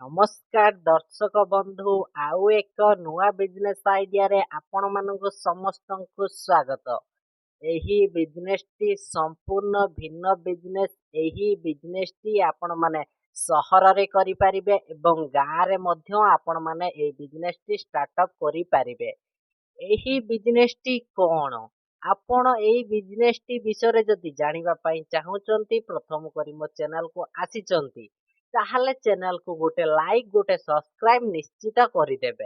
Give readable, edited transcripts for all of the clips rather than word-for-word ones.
नमस्कार दर्शक बंधु आउ एक नुआ बिजनेस आइडिया रे आपण मानक समस्त को स्वागत। एही बिजनेस टी संपूर्ण भिन्न बिजनेस। एही बिजनेस टी आपण माने सहर रे करि परिबे एवं गाँ रे मध्य आपण माने ए बिजनेस टी स्टार्टअप करि परिबे। एही बिजनेस टी कोन आपण एही बिजनेस टी विषय रे जदि जानिबा पई चाहुचंती प्रथम करी मो चैनल को आसीचंती ताहले चैनल को गोटे लाइक गोटे सब्सक्राइब निश्चित करिदेबे।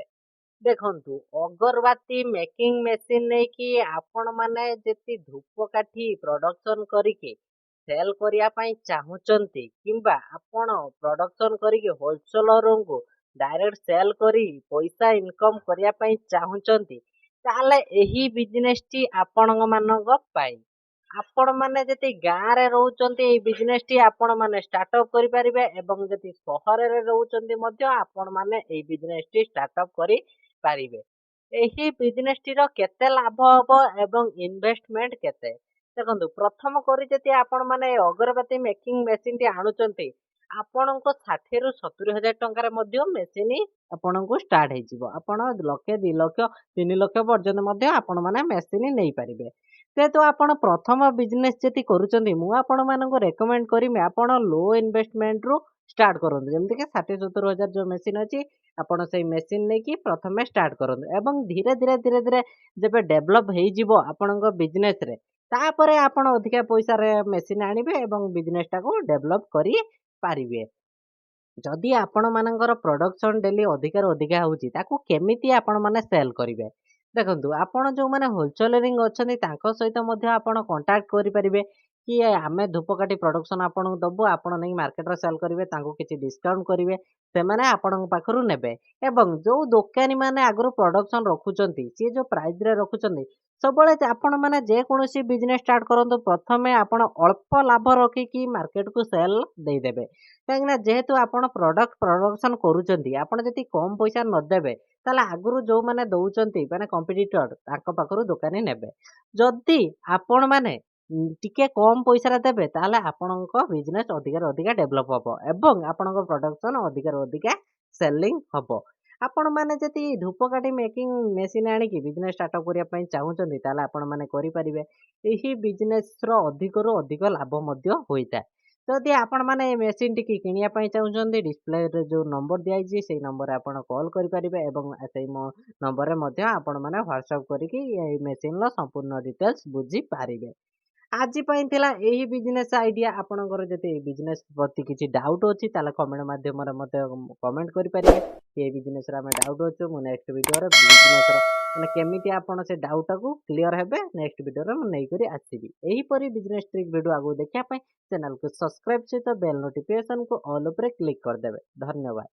देखंतु अगरबाती मेकिंग मेसिन नहीं कि आपण माने जेती धूपकाठी प्रोडक्शन करिके सेल करिया पई चाहुचंती किंबा आपण प्रोडक्शन करिके होलसेलर को डायरेक्ट सेल करी पैसा इनकम करिया पई चाहुचंती ताले एही बिजनेस टी आपण मानक पाई। आपण माने जति गाँ रे रहउचंती ए बिजनेस टी आपण माने स्टार्टअप करि परिबे एवं जति सहर रे रहउचंती मध्य आपण माने ए बिजनेस टी स्टार्टअप करि पारिबे। एही बिजनेस टी रो केते लाभ हबो एवं इन्वेस्टमेंट केते देखंतु प्रथम करी जति आपण माने अगरबत्ती मेकिंग मेसिन टी आनुचंती आपणको 60 रु 70 हजार टंका रे मध्य मेसिन आपणको स्टार्ट हे जिवो। आपण लक्ष 2 लक्ष 3 लक्ष पर्यंत मध्य आपण माने मेसिन नै परिबे। जेहेतु आपण प्रथम बिजनेस जति करूचंती मु आपण मानक रेकमेंड करिमे आपण लो इन्वेस्टमेंट रु स्टार्ट करंतु जेमति के 60-70 हजार जो मेसिन अछि आपण सेही मेसिन नै कि प्रथमे स्टार्ट करंतु एवं धीरे धीरे जेबे डेवलप हेई जिवो आपणको बिजनेस रे तापरे आपण अधिका पैसा रे मेसिन आनिबे एवं बिजनेस टाको डेवलप करि पारिबे। जदि आपण मानकर प्रोडक्शन डेली अधिकार अधिका होउची ताकू केमिति आपण माने सेल करिवे देखंतु आपण जो माने होलसेलरिंग अछंती तांको सहित मध्य आपण कांटेक्ट करि परिबे कि आमे धूपकाठी प्रोडक्शन आपण दबो आपण नै मार्केट रे सेल करिवे तांको किछि डिस्काउंट करिवे से माने आपण पाखरु नेबे एवं जो दोकानी माने आगरो प्रोडक्शन रखुचंती सी जो प्राइस रे रखुचंती सबले आपण माने जे कोनोसी बिजनेस स्टार्ट करंतु प्रथमे आपण अल्प लाभ रखी कि मार्केट को सेल देई देबे काहेकि जेहेतु आपण प्रोडक्ट प्रोडक्शन करूचंती आपण जति कम पैसा न देबे ताले आगुरु जो माने दउचंती माने कंपिटिटर तांको पाखरु दुकानी नेबे जदि आपण माने टिके कम पैसा रे देबे ताले आपणको बिजनेस अधिका डेवलप हबो एवं आपणको प्रोडक्शन अधिका सेलिंग हबो। आपण माने जति धूपकाठी मेकिंग मेसिन आनी कि बिजनेस स्टार्टअप करिया पई चाहुचंती ताले आपण माने करि परिबे। एही बिजनेस रो अधिकरो अधिक लाभ मध्य होइता जदि आपण माने मेसिन टी किनिया पई चाहुचंती डिस्प्ले रे जो नंबर दिया जे सेही नंबर रे आपण कॉल करि परिबे एवं सेही नंबर रे मध्य आपण माने व्हाट्सएप करिकि ए मेसिन रो संपूर्ण डिटेल्स बुझी पारिबे। आजि पई थिला एही बिजनेस आइडिया आपणकर जति बिजनेस प्रति किछि डाउट अछि ताले कमेंट माध्यम रे मते कमेंट करि परिबे कि ए बिजनेस रे हमें डाउट अछि मु नेक्स्ट वीडियो रे बिजनेस रो माने केमिति आपण से डाउट को क्लियर हेबे नेक्स्ट वीडियो रे मु नै करि आसीबी। एही परी बिजनेस ट्रिक वीडियो आगु देखिया पई चैनल को सब्सक्राइब सहित बेल नोटिफिकेशन को ऑल ऊपर क्लिक कर देबे। धन्यवाद।